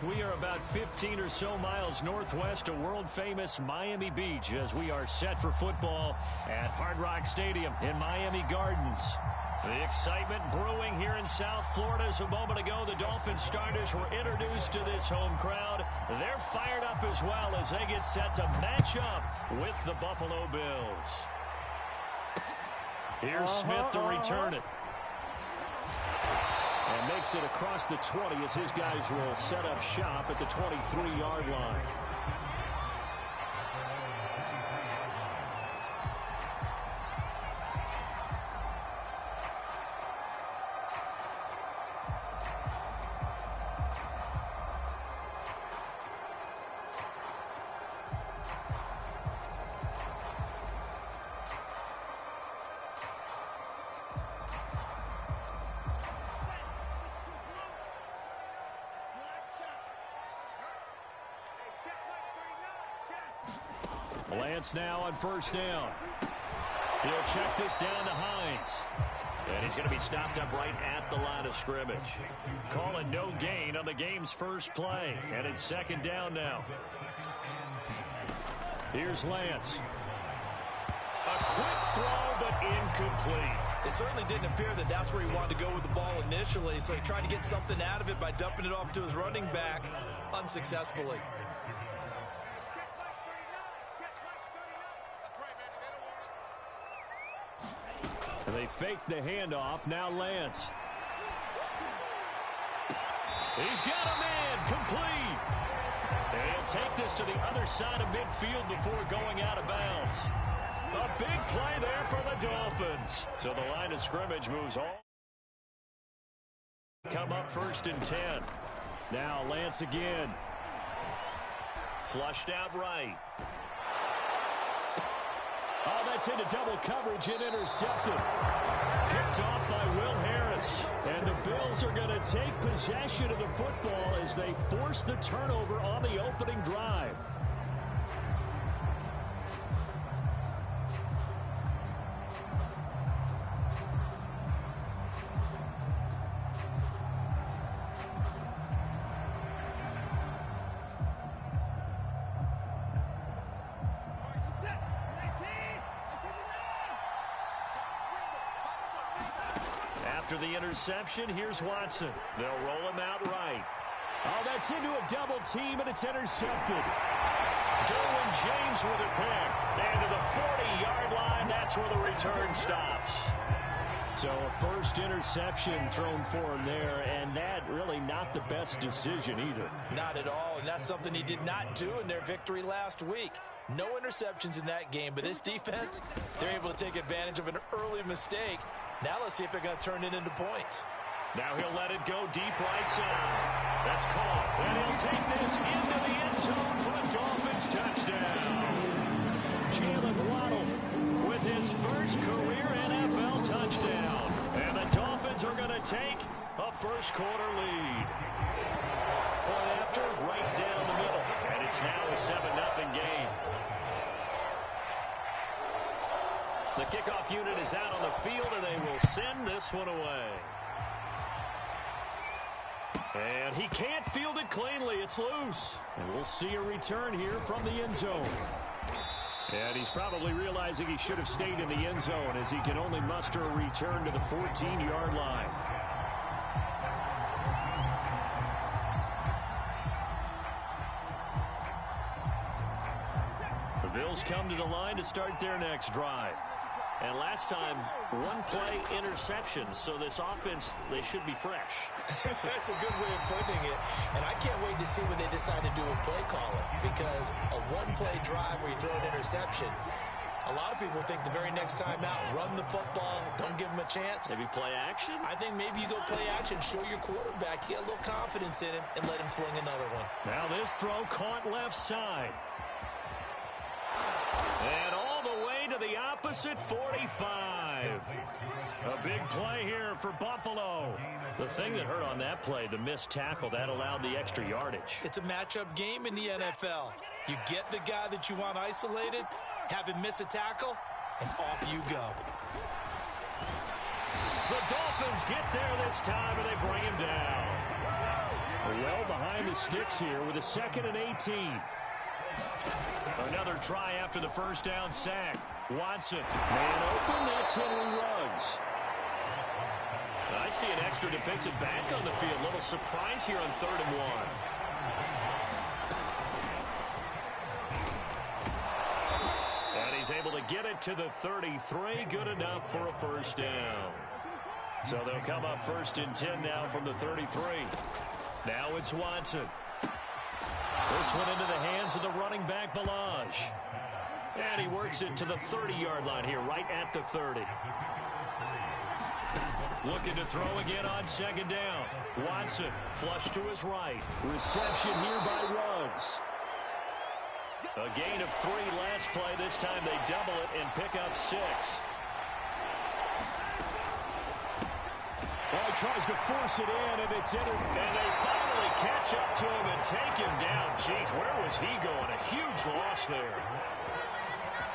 We are about 15 or so miles northwest of world-famous Miami Beach as we are set for football at Hard Rock Stadium in Miami Gardens. The excitement brewing here in South Florida as a moment ago the Dolphins starters were introduced to this home crowd. They're fired up as well as they get set to match up with the Buffalo Bills. Here's Smith to return it. And makes it across the 20 as his guys will set up shop at the 23-yard line. Lance now on first down. He'll check this down to Hines. And he's going to be stopped up right at the line of scrimmage. Call it no gain on the game's first play. And it's second down now. Here's Lance. A quick throw, but incomplete. It certainly didn't appear that that's where he wanted to go with the ball initially, so he tried to get something out of it by dumping it off to his running back unsuccessfully. And they fake the handoff. Now Lance. He's got a man complete. And he'll take this to the other side of midfield before going out of bounds. A big play there for the Dolphins. So the line of scrimmage moves all. Come up first and 10. Now Lance again. Flushed out right. Oh, that's into double coverage and intercepted. Picked off by Will Harris. And the Bills are going to take possession of the football as they force the turnover on the opening drive. After the interception, here's Watson. They'll roll him out right. Oh, that's into a double team, and it's intercepted. Derwin James with a pick. And to the 40-yard line, that's where the return stops. So a first interception thrown for him there, and that really not the best decision either. Not at all, and that's something he did not do in their victory last week. No interceptions in that game, but this defense, they're able to take advantage of an early mistake. Now let's see if they're going to turn it into points. Now he'll let it go deep right side. That's caught. And he'll take this into the end zone for a Dolphins touchdown. Jalen Waddle with his first career NFL touchdown. And the Dolphins are going to take a first-quarter lead. Point after, right down the middle. And it's now a 7-0 game. The kickoff unit is out on the field, and they will send this one away. And he can't field it cleanly. It's loose. And we'll see a return here from the end zone. And he's probably realizing he should have stayed in the end zone as he can only muster a return to the 14-yard line. The Bills come to the line to start their next drive. And last time, one-play interception, so this offense, they should be fresh. That's a good way of putting it. And I can't wait to see what they decide to do with play calling, because a one-play drive where you throw an interception, a lot of people think the very next time out, run the football, don't give them a chance. Maybe play action? I think maybe you go play action, show your quarterback, get a little confidence in him, and let him fling another one. Now this throw caught left side. And all the way to the opposite 45. A big play here for Buffalo. The thing that hurt on that play, the missed tackle, that allowed the extra yardage. It's a matchup game in the NFL. You get the guy that you want isolated, have him miss a tackle, and off you go. The Dolphins get there this time, and they bring him down. Well behind the sticks here with a 2nd and 18. Another try after the first down sack. Watson, man open, that's Henry Ruggs. I see an extra defensive back on the field. Little surprise here on 3rd and 1. And he's able to get it to the 33. Good enough for a first down. So they'll come up 1st and 10 now from the 33. Now it's Watson. This one into the hands of the running back, Balaj. And he works it to the 30-yard line here, right at the 30. Looking to throw again on 2nd down. Watson, flush to his right. Reception here by Ruggs. A gain of 3 last play. This time they double it and pick up 6. Well, he tries to force it in, and it's entered. And they finally catch up to him and take him down. Jeez, where was he going? A huge loss there.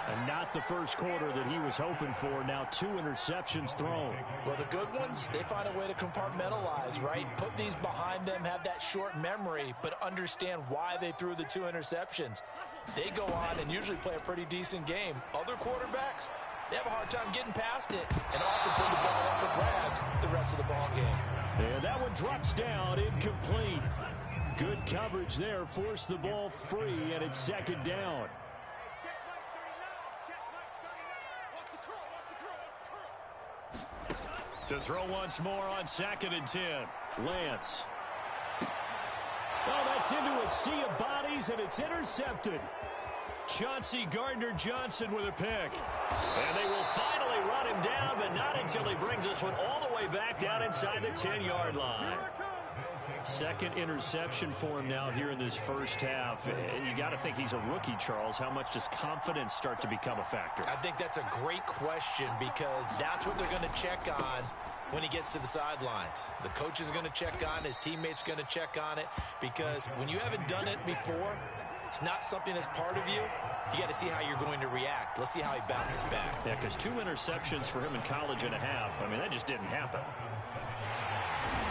And not the first quarter that he was hoping for. Now 2 interceptions thrown. Well, the good ones, they find a way to compartmentalize, right? Put these behind them, have that short memory, but understand why they threw the 2 interceptions. They go on and usually play a pretty decent game. Other quarterbacks, they have a hard time getting past it and often put the ball up for grabs the rest of the ball game. And that one drops down, incomplete. Good coverage there, forced the ball free, and it's 2nd down. To throw once more on 2nd and 10. Lance. Well, that's into a sea of bodies, and it's intercepted. Chauncey Gardner-Johnson with a pick. And they will finally run him down, but not until he brings this one all the way back down inside the 10-yard line. 2nd interception for him now here in this first half. And you got to think he's a rookie, Charles. How much does confidence start to become a factor? I think that's a great question because that's what they're going to check on when he gets to the sidelines. The coach is going to check on it. His teammates going to check on it because when you haven't done it before, it's not something that's part of you. You got to see how you're going to react. Let's see how he bounces back. Yeah, because 2 interceptions for him in college and a half. I mean, that just didn't happen.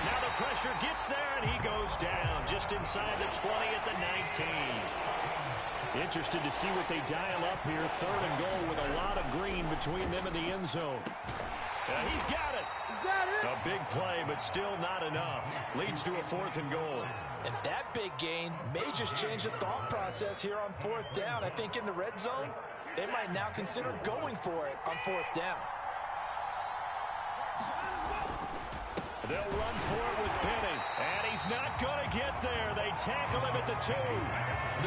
Now the pressure gets there, and he goes down just inside the 20 at the 19. Interested to see what they dial up here. 3rd and goal with a lot of green between them and the end zone. He's got it. Is that it? A big play, but still not enough. Leads to a 4th and goal. And that big gain may just change the thought process here on 4th down. I think in the red zone, they might now consider going for it on 4th down. They'll run for it with Penny. And he's not going to get there. They tackle him at the 2.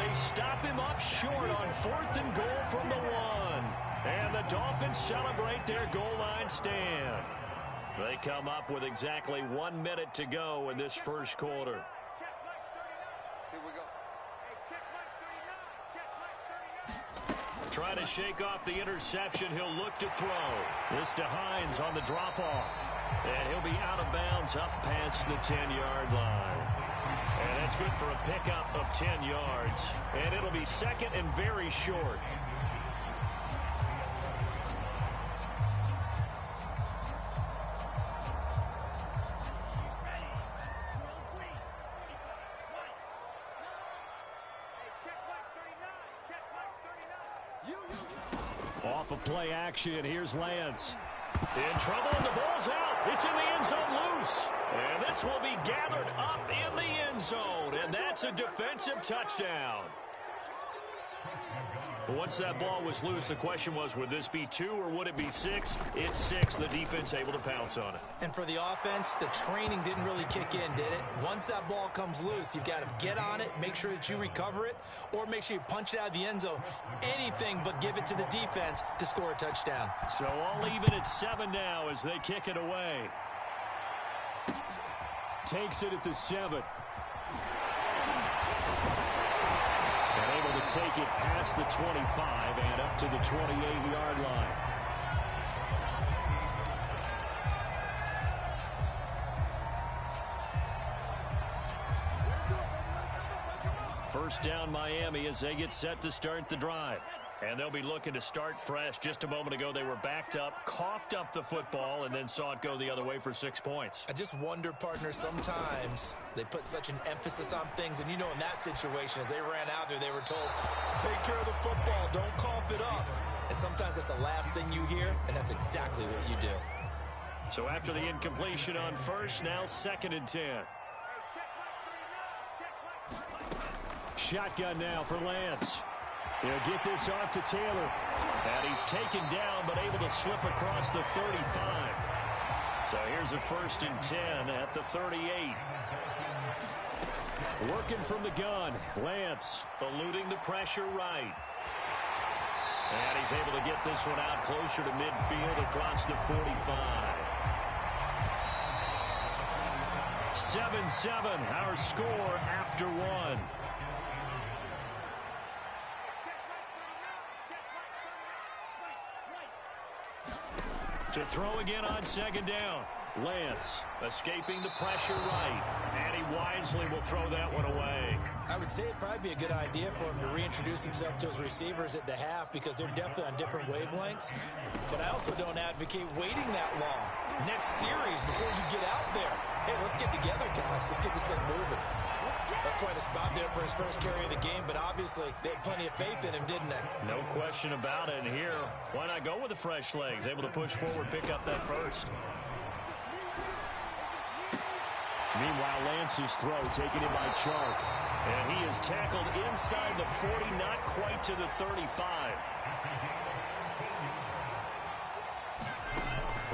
They stop him up short on 4th and goal from the 1. And the Dolphins celebrate their goal line stand. They come up with exactly 1 minute to go in this first quarter. Here we go. Trying to shake off the interception. He'll look to throw. This to Hines on the drop-off. And he'll be out of bounds up past the 10-yard line. And that's good for a pickup of 10 yards. And it'll be 2nd and very short. Off of play action, here's Lance. In trouble, and the ball's out. It's in the end zone loose. And this will be gathered up in the end zone. And that's a defensive touchdown. But once that ball was loose, the question was, would this be 2 or would it be 6? It's 6. The defense able to pounce on it. And for the offense, the training didn't really kick in, did it? Once that ball comes loose, you've got to get on it, make sure that you recover it, or make sure you punch it out of the end zone. Anything but give it to the defense to score a touchdown. So all even at 7 now as they kick it away. Takes it at the 7. Take it past the 25 and up to the 28-yard line. First down Miami as they get set to start the drive. And they'll be looking to start fresh. Just a moment ago, they were backed up, coughed up the football, and then saw it go the other way for 6 points. I just wonder, partner, sometimes they put such an emphasis on things. And, you know, in that situation, as they ran out there, they were told, take care of the football, don't cough it up. And sometimes that's the last thing you hear, and that's exactly what you do. So after the incompletion on first, now 2nd and 10. Shotgun now for Lance. He'll get this off to Taylor. And he's taken down, but able to slip across the 35. So here's a 1st and 10 at the 38. Working from the gun. Lance eluding the pressure right. And he's able to get this one out closer to midfield across the 45. 7-7, our score after one. To throw again on 2nd down. Lance escaping the pressure right. And he wisely will throw that one away. I would say it'd probably be a good idea for him to reintroduce himself to his receivers at the half because they're definitely on different wavelengths. But I also don't advocate waiting that long. Next series, before you get out there, hey, let's get together, guys. Let's get this thing moving. That's quite a spot there for his first carry of the game, but obviously they had plenty of faith in him, didn't they? No question about it. And here, why not go with the fresh legs? Able to push forward, pick up that first. Meanwhile, Lance's throw taken in by Chark. And he is tackled inside the 40, not quite to the 35.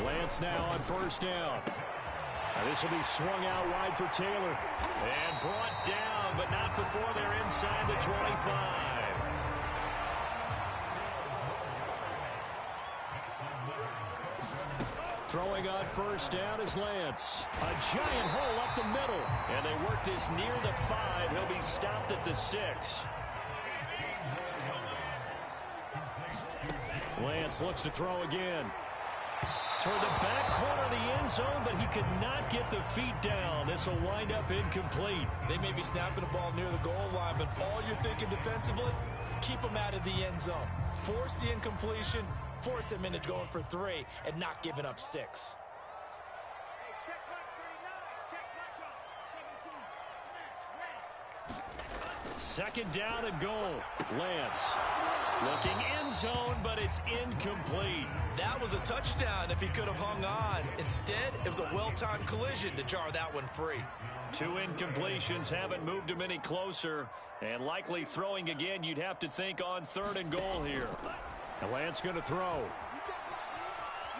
Lance now on 1st down. This will be swung out wide for Taylor. And brought down, but not before they're inside the 25. Throwing on 1st down is Lance. A giant hole up the middle. And they work this near the 5. He'll be stopped at the 6. Lance looks to throw again. Toward the back corner of the end zone, but he could not get the feet down. This will wind up incomplete. They may be snapping the ball near the goal line, but all you're thinking defensively, keep them out of the end zone. Force the incompletion, force them into going for 3, and not giving up 6. Second down and goal. Lance looking end zone, but it's incomplete. That was a touchdown if he could have hung on. Instead, it was a well-timed collision to jar that one free. 2 incompletions haven't moved him any closer. And likely throwing again, you'd have to think on 3rd and goal here. And Lance going to throw.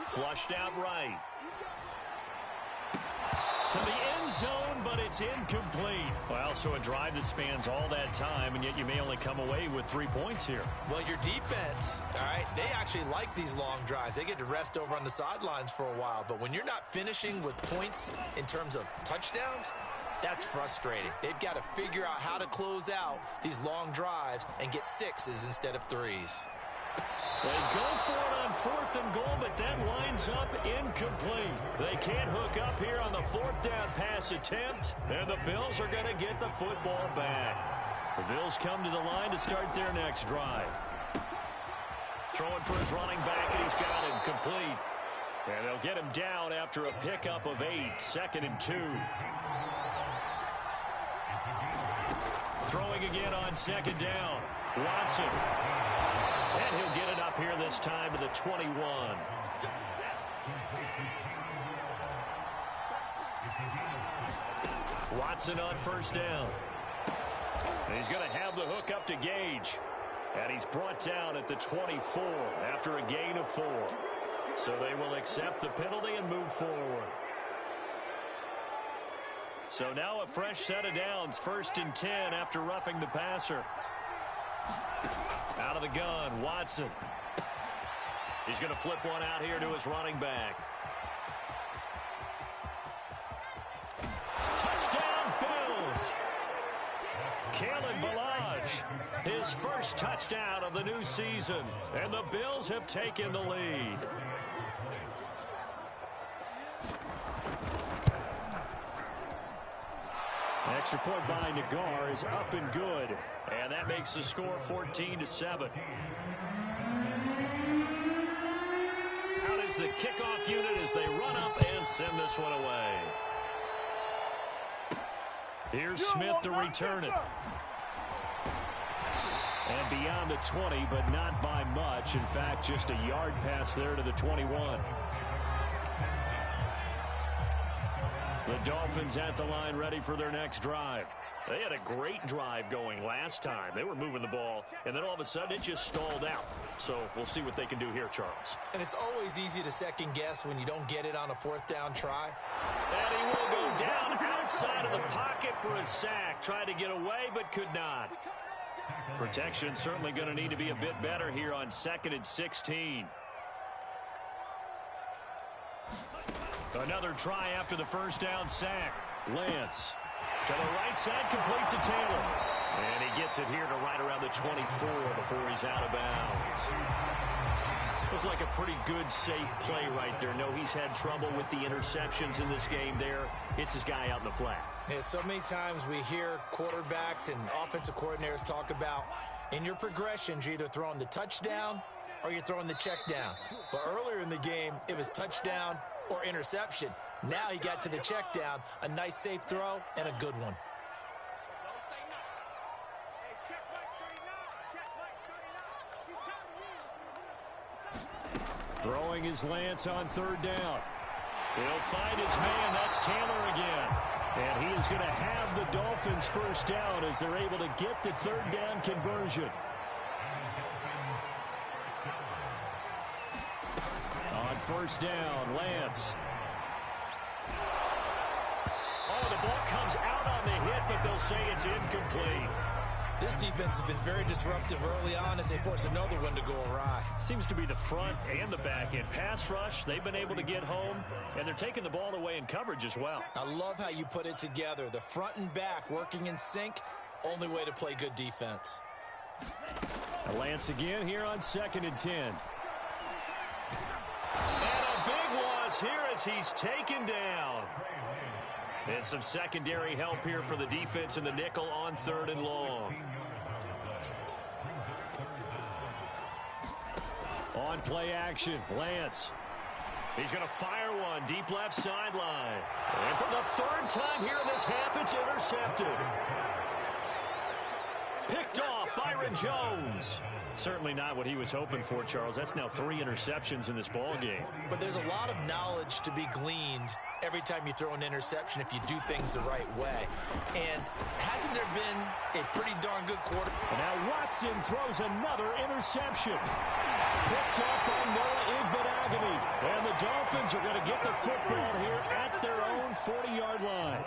Flushed out right. To the end zone, but it's incomplete. Well, so a drive that spans all that time, and yet you may only come away with 3 points here. Well, your defense, all right, they actually like these long drives. They get to rest over on the sidelines for a while. But when you're not finishing with points in terms of touchdowns, that's frustrating. They've got to figure out how to close out these long drives and get 6s instead of 3s. They go for it on 4th and goal, but that winds up incomplete. They can't hook up here on the 4th down pass attempt, and the Bills are going to get the football back. The Bills come to the line to start their next drive. Throwing for his running back, and he's got him complete. And they'll get him down after a pickup of 8, 2nd and 2. Throwing again on 2nd down. Watson. And he'll get it up here this time to the 21. Watson on 1st down. And he's going to have the hook up to Gage. And he's brought down at the 24 after a gain of 4. So they will accept the penalty and move forward. So now a fresh set of downs, 1st and 10 after roughing the passer. Out of the gun, Watson. He's going to flip one out here to his running back. Touchdown, Bills! Kalen Ballage, his first touchdown of the new season, and the Bills have taken the lead. Extra point by Nagar is up and good, and that makes the score 14-7. is the kickoff unit as they run up and send this one away. Here's Smith to return it. And beyond the 20, but not by much. In fact, just a yard pass there to the 21. The Dolphins at the line ready for their next drive. They had a great drive going last time. They were moving the ball, and then all of a sudden it just stalled out. So we'll see what they can do here, Charles. And it's always easy to second guess when you don't get it on a fourth down try. And he will go down outside of the pocket for a sack. Tried to get away, but could not. Protection certainly going to need to be a bit better here on 2nd and 16. Another try after the first down sack. Lance to the right side, complete to Taylor. And he gets it here to right around the 24 before he's out of bounds. Looked like a pretty good, safe play right there. No, he's had trouble with the interceptions in this game there. Hits his guy out in the flat. Yeah, so many times we hear quarterbacks and offensive coordinators talk about in your progressions, you're either throwing the touchdown or you're throwing the check down. But earlier in the game, it was touchdown or interception. Now he got to the check down, a nice safe throw, and a good one. Throwing his Lance on 3rd down. He'll find his man. That's Taylor again. And he is going to have the Dolphins first down as they're able to get the 3rd down conversion. On 1st down, Lance. Oh, the ball comes out on the hit, but they'll say it's incomplete. This defense has been very disruptive early on as they force another one to go awry. Seems to be the front and the back end. Pass rush, they've been able to get home, and they're taking the ball away in coverage as well. I love how you put it together. The front and back working in sync, only way to play good defense. Lance again here on 2nd and 10. And a big loss here as he's taken down. And some secondary help here for the defense in the nickel on 3rd and long. On play action, Lance. He's going to fire one deep left sideline. And for the 3rd time here in this half, it's intercepted. Picked off Byron Jones. Certainly not what he was hoping for, Charles. That's now 3 interceptions in this ball game. But there's a lot of knowledge to be gleaned every time you throw an interception if you do things the right way. And hasn't there been a pretty darn good quarter? And now Watson throws another interception. Picked up by Noah Igbenogany. And the Dolphins are going to get the football here at their own 40-yard line.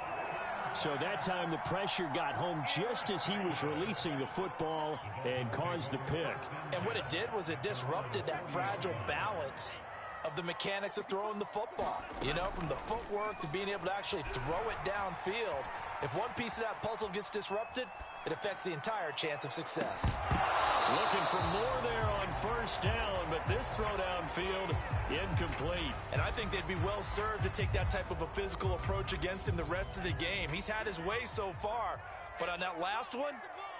So that time the pressure got home just as he was releasing the football and caused the pick. And what it did was it disrupted that fragile balance of the mechanics of throwing the football. You know, from the footwork to being able to actually throw it downfield. If one piece of that puzzle gets disrupted, it affects the entire chance of success. Looking for more there on 1st down, but this throw downfield incomplete. And I think they'd be well served to take that type of a physical approach against him the rest of the game. He's had his way so far, but on that last one,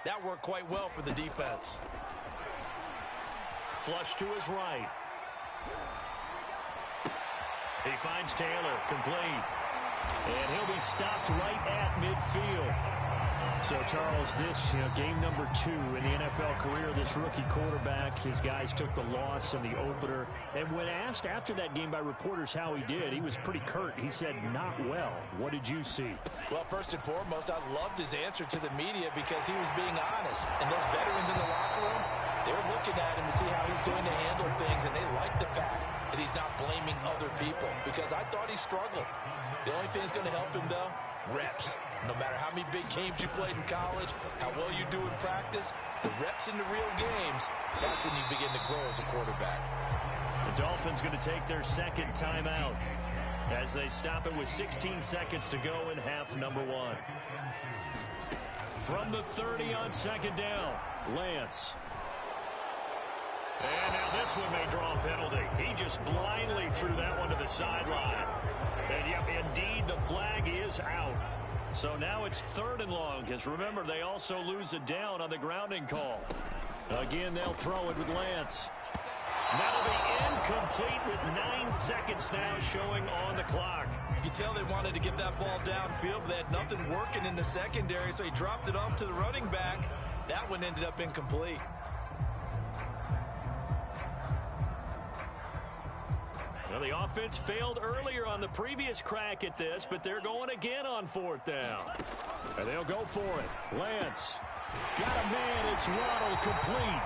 that worked quite well for the defense. Flush to his right. He finds Taylor, complete. And he'll be stopped right at midfield. So, Charles, this game number 2 in the NFL career of this rookie quarterback. His guys took the loss in the opener. And when asked after that game by reporters how he did, he was pretty curt. He said, not well. What did you see? Well, first and foremost, I loved his answer to the media because he was being honest. And those veterans in the locker room, they're looking at him to see how he's going to handle things. And they like the fact that he's not blaming other people because I thought he struggled. The only thing that's going to help him, though, reps. No matter how many big games you played in college, how well you do in practice, the reps in the real games, that's when you begin to grow as a quarterback. The Dolphins going to take their 2nd timeout as they stop it with 16 seconds to go in half number 1. From the 30 on 2nd down, Lance. And now this one may draw a penalty. He just blindly threw that one to the sideline. And yep, indeed, the flag is out. So now it's 3rd and long, because remember, they also lose a down on the grounding call. Again, they'll throw it with Lance. That'll be incomplete with 9 seconds now showing on the clock. You can tell they wanted to get that ball downfield, but they had nothing working in the secondary, so he dropped it off to the running back. That one ended up incomplete. Well, the offense failed earlier on the previous crack at this, but they're going again on 4th down. And they'll go for it. Lance. Got a man. It's Waddle complete.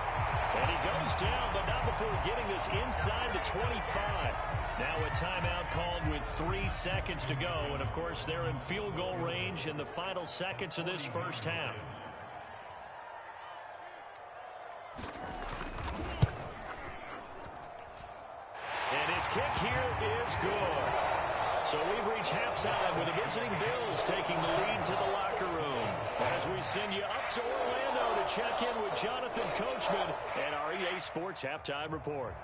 And he goes down, but not before getting this inside the 25. Now a timeout called with 3 seconds to go. And, of course, they're in field goal range in the final seconds of this first half. And his kick here is good. So we've reached halftime with the visiting Bills taking the lead to the locker room. As we send you up to Orlando to check in with Jonathan Coachman and our EA Sports Halftime Report.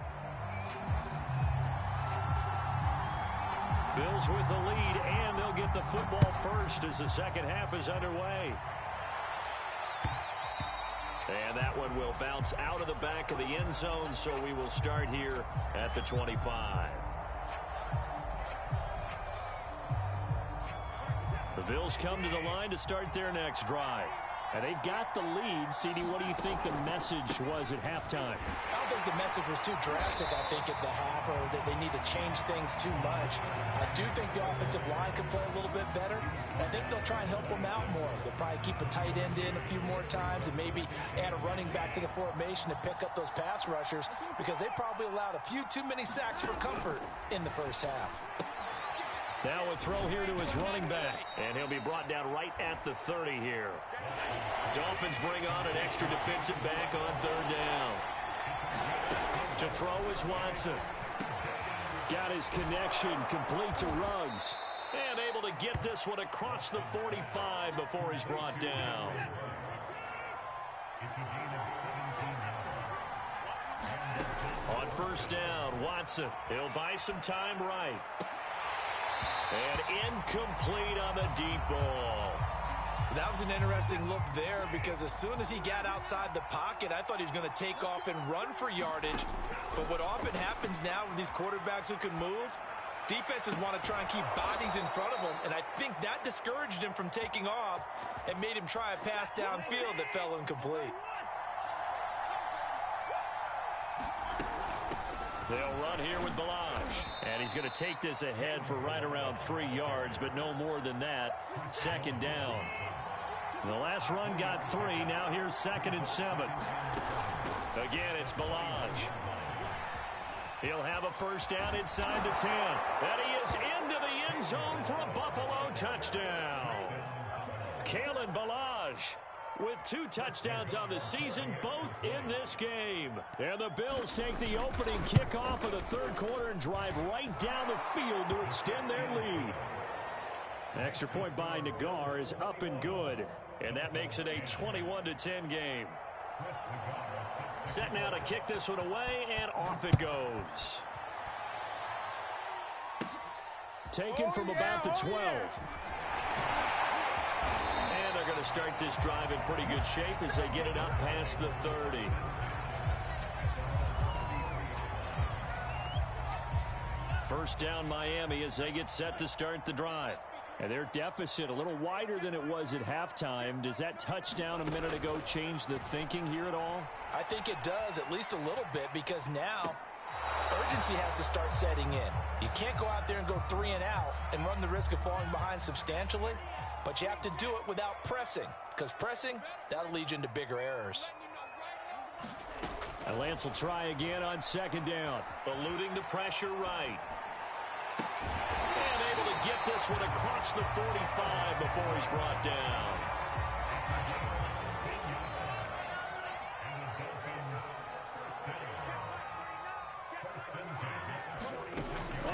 Bills with the lead, and they'll get the football first as the second half is underway. And that one will bounce out of the back of the end zone, so we will start here at the 25. The Bills come to the line to start their next drive. And they've got the lead. CD, what do you think the message was at halftime? I don't think the message was too drastic, I think, at the half, or that they need to change things too much. I do think the offensive line could play a little bit better. And I think they'll try and help them out more. They'll probably keep a tight end in a few more times and maybe add a running back to the formation to pick up those pass rushers, because they probably allowed a few too many sacks for comfort in the first half. Now a throw here to his running back, and he'll be brought down right at the 30 here. Dolphins bring on an extra defensive back on 3rd down. To throw is Watson. Got his connection complete to Ruggs. And able to get this one across the 45 before he's brought down. On 1st down, Watson. He'll buy some time right. And incomplete on the deep ball. That was an interesting look there, because as soon as he got outside the pocket, I thought he was going to take off and run for yardage. But what often happens now with these quarterbacks who can move, defenses want to try and keep bodies in front of them, and I think that discouraged him from taking off and made him try a pass downfield that fell incomplete. They'll run here with Balazs. And he's going to take this ahead for right around 3 yards, but no more than that. 2nd down. The last run got 3. Now here's 2nd and 7. Again, it's Balazs. He'll have a 1st down inside the 10. And he is into the end zone for a Buffalo touchdown. Kalen Balazs with 2 touchdowns on the season, both in this game. And the Bills take the opening kickoff of the 3rd quarter and drive right down the field to extend their lead. Extra point by Nagar is up and good, and that makes it a 21-10 game. Set now to kick this one away, and off it goes. Taken from about the 12. They're going to start this drive in pretty good shape as they get it up past the 30. First down Miami as they get set to start the drive. And their deficit a little wider than it was at halftime. Does that touchdown a minute ago change the thinking here at all? I think it does, at least a little bit, because now urgency has to start setting in. You can't go out there and go 3 and out and run the risk of falling behind substantially. But you have to do it without pressing, because pressing, that'll lead you into bigger errors. And Lance will try again on 2nd down. Eluding the pressure right. And able to get this one across the 45 before he's brought down.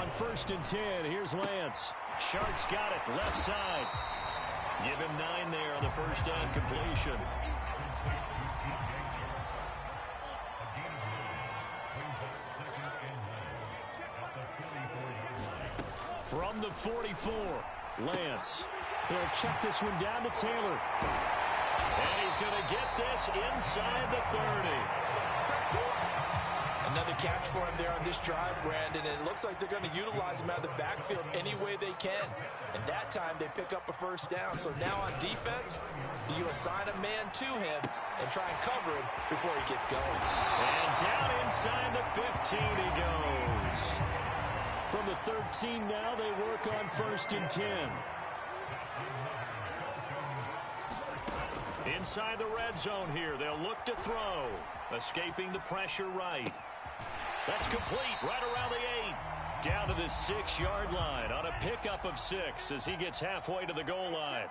On 1st and 10, here's Lance. Shark's got it, left side. Give him 9 there on the 1st down completion. From the 44, Lance. He'll check this one down to Taylor. And he's going to get this inside the 30. Another catch for him there on this drive, Brandon, and it looks like they're going to utilize him out of the backfield any way they can. And that time they pick up a first down. So now on defense, do you assign a man to him and try and cover him before he gets going? And down inside the 15 he goes. From the 13 now, they work on 1st and 10. Inside the red zone here, they'll look to throw. Escaping the pressure right. That's complete right around the 8. Down to the 6-yard line on a pickup of 6 as he gets halfway to the goal line.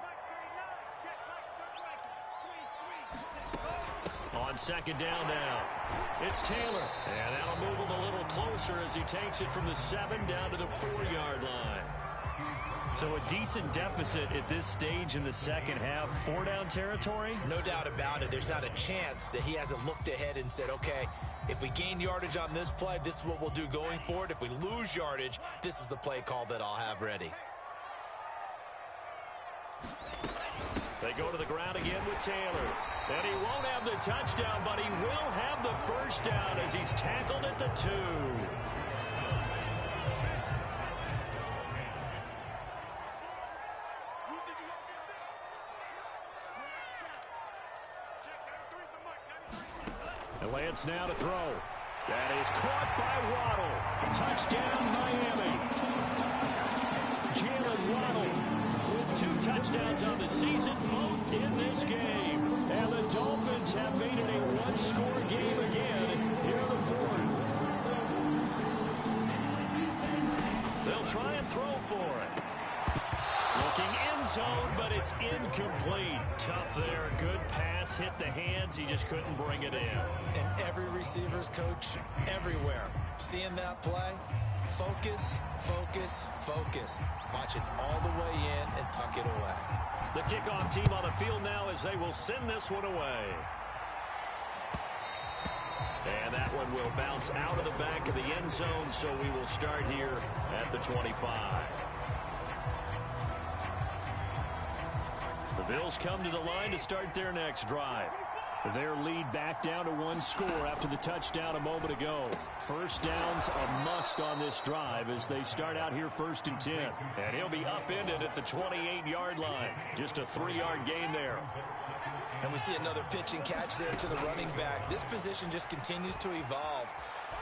On 2nd down now, it's Taylor. And that'll move him a little closer as he takes it from the 7 down to the 4-yard line. So a decent deficit at this stage in the second half. 4-down territory? No doubt about it. There's not a chance that he hasn't looked ahead and said, okay, if we gain yardage on this play, this is what we'll do going forward. If we lose yardage, this is the play call that I'll have ready. They go to the ground again with Taylor. And he won't have the touchdown, but he will have the first down as he's tackled at the 2. And Lance now to throw. That is caught by Waddle. Touchdown, Miami. Jalen Waddle with 2 touchdowns on the season, both in this game. And the Dolphins have made it a 1-score game again here in the 4th. They'll try and throw for it. Looking end zone, but it's incomplete. Tough there. Good pass. Hit the hands. He just couldn't bring it in. And every receiver's coach everywhere. Seeing that play, focus, focus, focus. Watch it all the way in and tuck it away. The kickoff team on the field now as they will send this one away. And that one will bounce out of the back of the end zone, so we will start here at the 25. The Bills come to the line to start their next drive. Their lead back down to 1 score after the touchdown a moment ago. First down's a must on this drive as they start out here 1st and 10. And he'll be upended at the 28-yard line. Just a 3-yard gain there. And we see another pitch and catch there to the running back. This position just continues to evolve.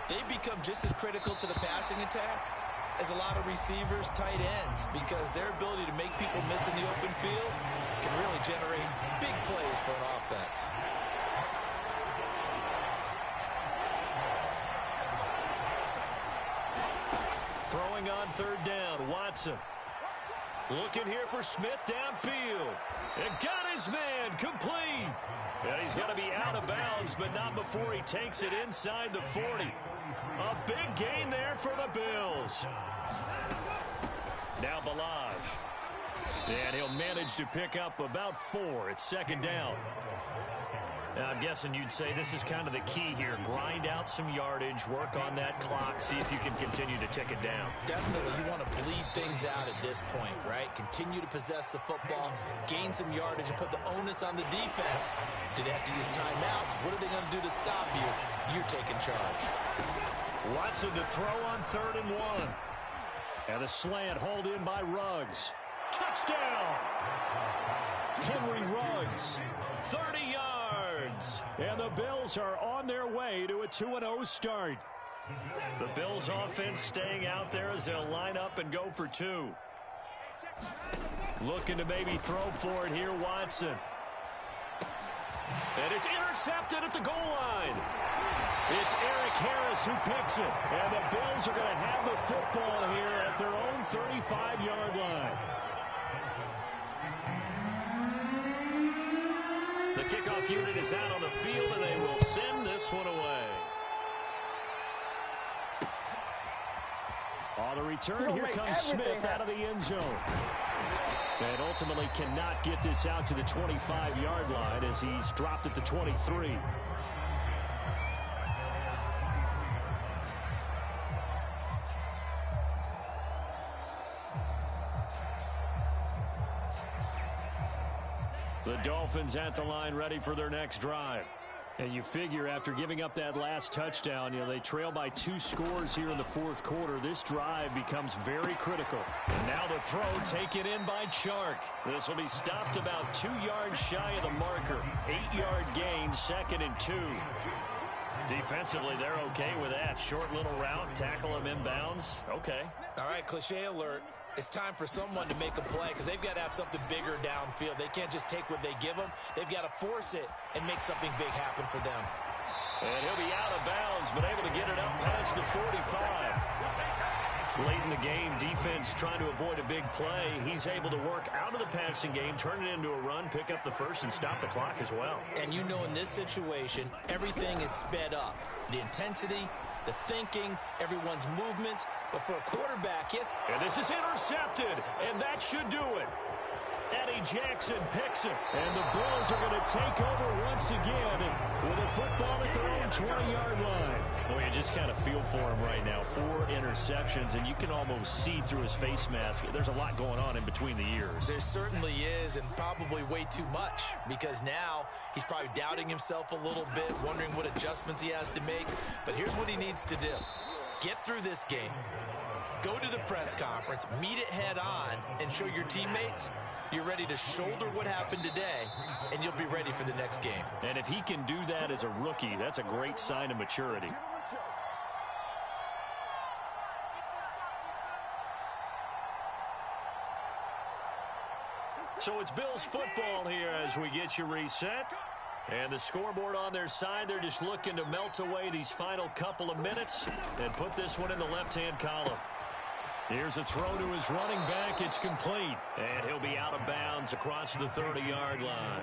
They become just as critical to the passing attack as a lot of receivers, tight ends, because their ability to make people miss in the open field can really generate big plays for an offense. Throwing on 3rd down, Watson. Looking here for Smith downfield. And got his man complete. And he's going to be out of bounds, but not before he takes it inside the 40. A big gain there for the Bills. Now Balaj. And he'll manage to pick up about 4. It's 2nd down. Now, I'm guessing you'd say this is kind of the key here. Grind out some yardage, work on that clock, see if you can continue to tick it down. Definitely, you want to bleed things out at this point, right? Continue to possess the football, gain some yardage, and put the onus on the defense. Do they have to use timeouts? What are they going to do to stop you? You're taking charge. Watson to throw on 3rd and 1. And a slant hauled in by Ruggs. Touchdown! Henry Ruggs, 30 yards. And the Bills are on their way to a 2-0 start. The Bills offense staying out there as they'll line up and go for 2. Looking to maybe throw for it here, Watson. And it's intercepted at the goal line. It's Eric Harris who picks it. And the Bills are going to have the football here at their own 35-yard line. The kickoff unit is out on the field, and they will send this one away. On the return, here comes Smith out of the end zone. And ultimately cannot get this out to the 25-yard line as he's dropped at the 23. The Dolphins at the line ready for their next drive. And you figure after giving up that last touchdown, they trail by 2 scores here in the fourth quarter. This drive becomes very critical. And now the throw taken in by Chark. This will be stopped about 2 yards shy of the marker. 8-yard gain, 2nd and 2. Defensively, they're okay with that. Short little route, tackle him inbounds. Okay. All right, cliche alert. It's time for someone to make a play because they've got to have something bigger downfield. They can't just take what they give them. They've got to force it and make something big happen for them. And he'll be out of bounds, but able to get it up past the 45. Late in the game, defense trying to avoid a big play. He's able to work out of the passing game, turn it into a run, pick up the first, and stop the clock as well. And in this situation, everything is sped up. The intensity, the thinking, everyone's movement. But for a quarterback, yes. And this is intercepted, and that should do it. Eddie Jackson picks it, and the Bills are going to take over once again with a football at their own 20-yard line. Well, you just kind of feel for him right now. 4 interceptions, and you can almost see through his face mask. There's a lot going on in between the ears. There certainly is, and probably way too much, because now he's probably doubting himself a little bit, wondering what adjustments he has to make. But here's what he needs to do. Get through this game, go to the press conference, meet it head on, and show your teammates you're ready to shoulder what happened today, and you'll be ready for the next game. And if he can do that as a rookie, that's a great sign of maturity. So it's Bills football here as we get you reset. And the scoreboard on their side, they're just looking to melt away these final couple of minutes and put this one in the left-hand column. Here's a throw to his running back. It's complete. And he'll be out of bounds across the 30-yard line.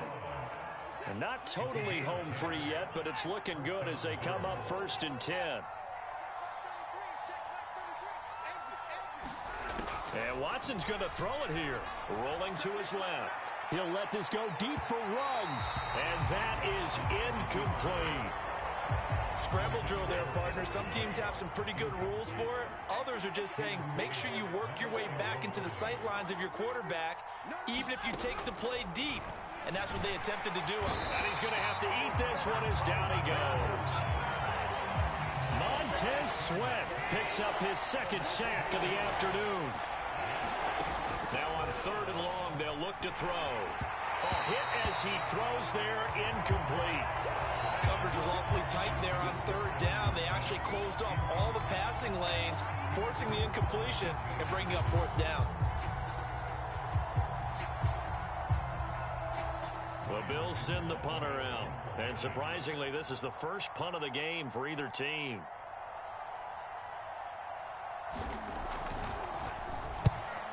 And not totally home free yet, but it's looking good as they come up 1st and 10. And Watson's going to throw it here. Rolling to his left. He'll let this go deep for Ruggs. And that is incomplete. Scramble drill there, partner. Some teams have some pretty good rules for it. Others are just saying, make sure you work your way back into the sight lines of your quarterback, even if you take the play deep. And that's what they attempted to do. And he's going to have to eat this one as down he goes. Montez Sweat picks up his 2nd sack of the afternoon. Now on 3rd and long, they'll look to throw. A hit as he throws there, incomplete. Coverage was awfully tight there on 3rd down. They actually closed off all the passing lanes, forcing the incompletion and bringing up 4th down. The Bills send the punter out. And surprisingly, this is the first punt of the game for either team.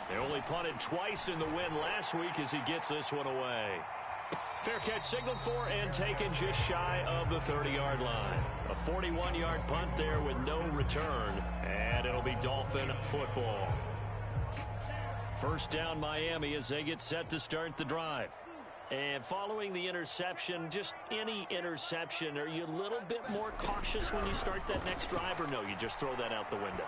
They only punted twice in the win last week as he gets this one away. Fair catch signaled for and taken just shy of the 30-yard line. A 41-yard punt there with no return, and it'll be Dolphin football. 1st down Miami as they get set to start the drive. And following the interception, just any interception, are you a little bit more cautious when you start that next drive, or no, you just throw that out the window?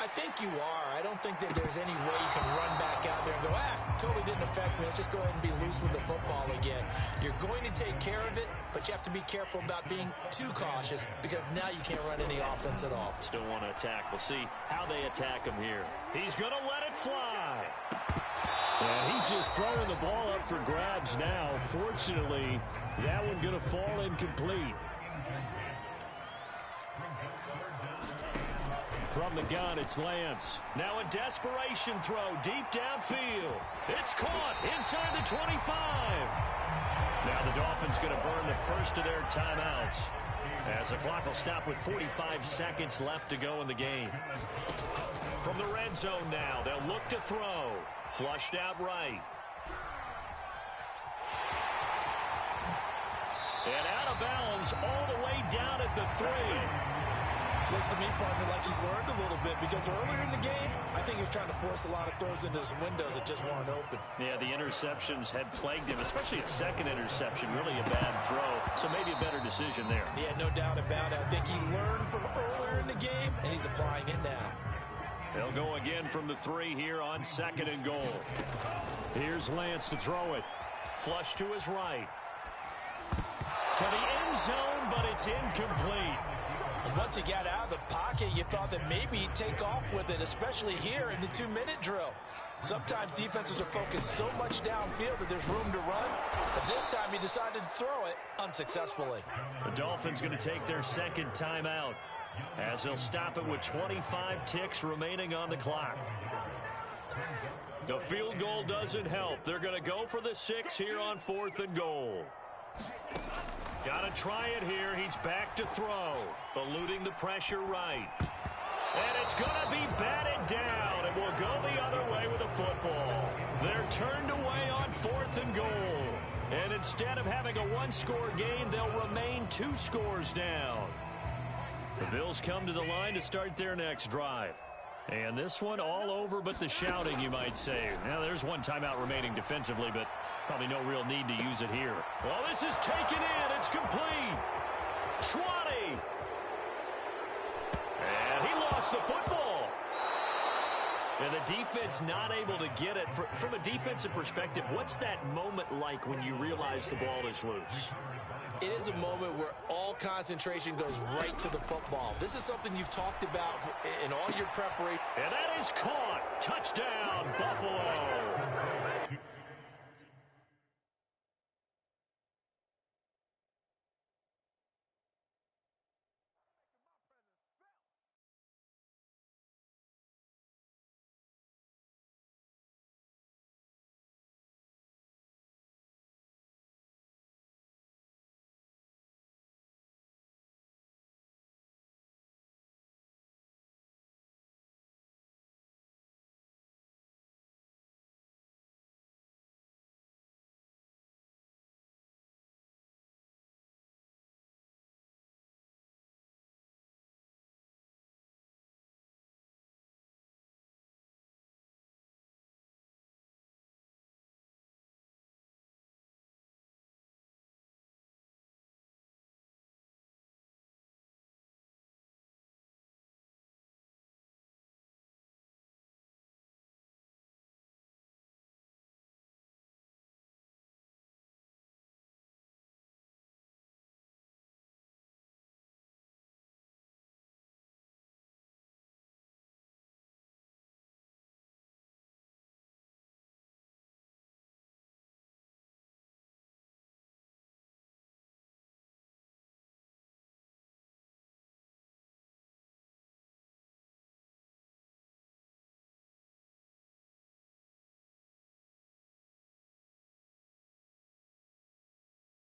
I think you are. I don't think that there's any way you can run back out there and go, totally didn't affect me. Let's just go ahead and be loose with the football again. You're going to take care of it, but you have to be careful about being too cautious because now you can't run any offense at all. Still want to attack. We'll see how they attack him here. He's going to let it fly. Yeah, he's just throwing the ball up for grabs now. Fortunately, that one going to fall incomplete. From the gun, it's Lance. Now a desperation throw deep downfield. It's caught inside the 25. Now the Dolphins going to burn the first of their timeouts as the clock will stop with 45 seconds left to go in the game. From the red zone now, they'll look to throw. Flushed out right. And out of bounds all the way down at the 3. Looks to me, partner, like he's learned a little bit because earlier in the game, I think he was trying to force a lot of throws into his windows that just weren't open. Yeah, the interceptions had plagued him, especially a 2nd interception, really a bad throw. So maybe a better decision there. Yeah, no doubt about it. I think he learned from earlier in the game, and he's applying it now. They'll go again from the 3 here on 2nd and goal. Here's Lance to throw it. Flush to his right. To the end zone, but it's incomplete. And once he got out of the pocket, you thought that maybe he'd take off with it, especially here in the 2-minute drill. Sometimes defenses are focused so much downfield that there's room to run, but this time he decided to throw it unsuccessfully. The Dolphins going to take their second timeout as they'll stop it with 25 ticks remaining on the clock. The field goal doesn't help. They're going to go for the 6 here on 4th and goal. Got to try it here. He's back to throw, eluding the pressure right. And it's going to be batted down, and will go the other way with the football. They're turned away on 4th and goal. And instead of having a one-score game, they'll remain 2 scores down. The Bills come to the line to start their next drive. And this one all over but the shouting, you might say. Now, there's one timeout remaining defensively, but probably no real need to use it here. Well, this is taken in. It's complete. 20. And he lost the football. And the defense not able to get it. From a defensive perspective, what's that moment like when you realize the ball is loose? It is a moment where all concentration goes right to the football. This is something you've talked about in all your preparation. And that is caught. Touchdown, Buffalo.